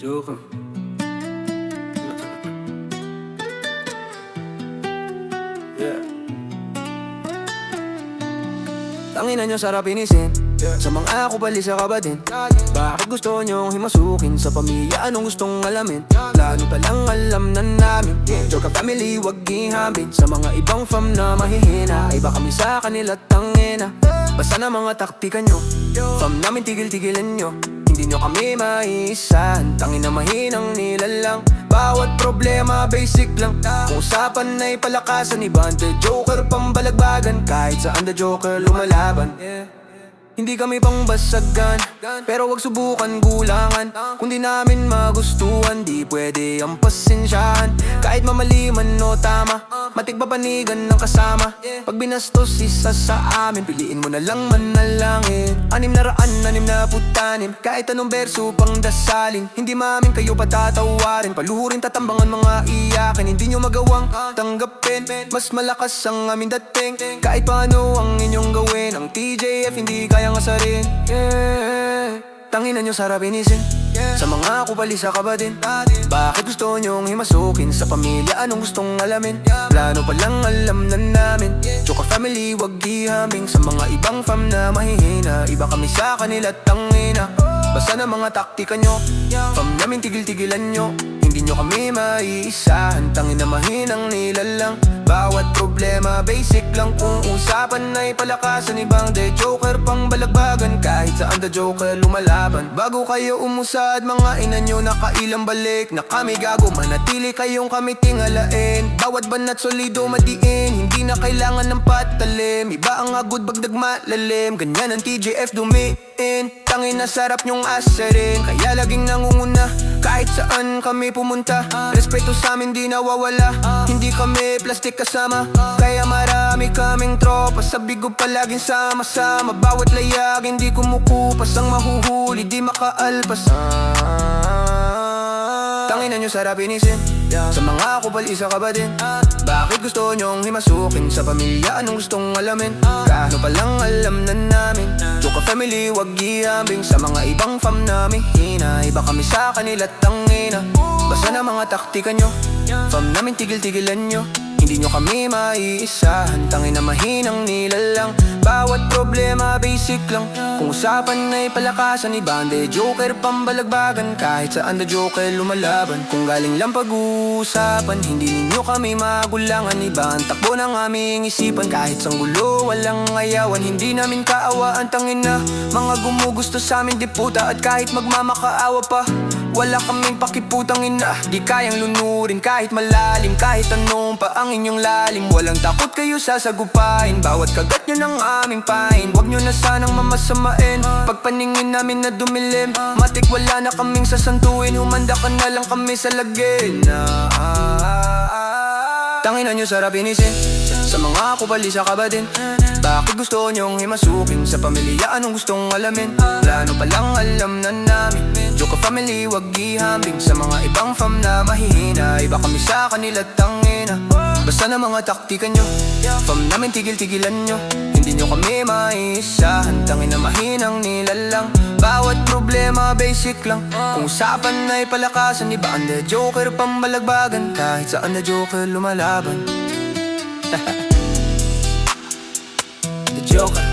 Joke. Yeah. Tanginan nyo sarap inisin, sa mga kupali sa kabadin. Bakit gusto nyong himasukin sa pamilya? Anong gustong alamin? Plano palang alam na namin. Joke family, wag ihamin sa mga ibang fam na mahihina. Iba kami sa kanila, tangina. Basta na mga taktika nyo, fam namin tigil-tigilan nyo. Hindi nyo kami maiisahan, tangin na mahinang nilalang. Bawat problema basic lang, kung usapan ay palakasan. Iba the joker, pambalagbagan. Kahit saan the joker lumalaban. Hindi kami pangbasagan, pero wag subukan gulangan. Kung di namin magustuhan, di pwede ang pasensyahan. Kahit mamaliman o tama, matigpapanigan ng kasama. Pag binastos isa sa amin, piliin mo na lang manalangin. 666, kahit anong berso pang dasalin. Hindi mamin kayo patatawarin, paluhurin tatambangan mga iyakin. Hindi nyo magawang tanggapin, mas malakas ang aming dating. Kahit paano ang inyong gawin, ang TJF hindi kayang asarin. Tanginan nyo sarap inisin, sa mga kupali sa kabadin. Bakit gusto nyong himasukin sa pamilya? Anong gustong alamin? Plano palang alam na namin. Joke family, wag ihaming sa mga ibang fam na mahihina. Iba kami sa kanila, tangina. Basta na mga taktika nyo, fam namin tigil-tigilan nyo. Hindi nyo kami maiisahan, tangin na mahinang nilalang. Bawat problema basic lang, kung usapan ay palakasan. Ibang the joker, pang balagbagan. Kahit saan the joker lumalaban. Bago kayo umusad, mga ina nyo nakailang balik. Na kami gago, manatili kayong kami tingalain. Bawat banat solido madiin, hindi na kailangan ng patalim. Iba ang agod bagdag malalim, ganyan ang TJF dumiin. Tangin na sarap nyong asarin, kaya laging nangunguna. Kahit saan kami pumunta, respeto sa amin di nawawala. Hindi kami plastic kasama, kaya marami kaming tropa. Sa bigo palaging sama-sama, bawat layag hindi kumukupas. Ang mahuhuli di makaalpas. Tanginan nyo sarap inisin, sa mga kupali sa kabadin. Bakit gusto nyong himasukin sa pamilya? Anong gustong alamin? Kaano palang alam na namin. Joke family, wag ihambing sa mga ibang fam na mahina. Iba kami sa kanila, tangina. Basta na mga taktika nyo, fam namin tigil-tigilan nyo. Hindi nyo kami maiisahan, tangin na mahinang nilalang. Bawat problema basic lang, kung usapan ay palakasan. Iba the joker, pambalagbagan. Kahit saan the joker lumalaban. Kung galing lang pag-uusapan, hindi ninyo kami magulangan. Iba ang takbo ng aming isipan. Kahit sang gulo, walang ayawan. Hindi namin kaawaan, tangin na mga gumugusto sa amin di puta. At kahit magmamakaawa pa, wala kaming pakiputang ina. Di kayang lunurin kahit malalim, kahit anong pa ang inyong lalim. Walang takot kayo sasagupain, bawat kagat nyo ng aming pain. Huwag nyo na sanang mamasamain, pagpaningin namin na dumilim. Matik wala na kaming sasantuin, humanda ka na lang kami sa lagin. Tanginan nyo sarap inisin, sa mga kupali sa kabadin. Bakit gusto nyong himasukin sa pamilya? Anong gustong alamin? Plano palang alam na namin. Joke family, wag ihambing sa mga ibang fam na mahihina. Iba kami sa kanila, tangina. Basta na mga taktika nyo, fam namin tigil-tigilan nyo. Hindi nyo kami maiisahan, tangin na mahinang nilalang. Bawat problema basic lang, kung usapan ay palakasan. Iba ang the joker, pambalagbagan. Kahit saan the joker lumalaban. The joker.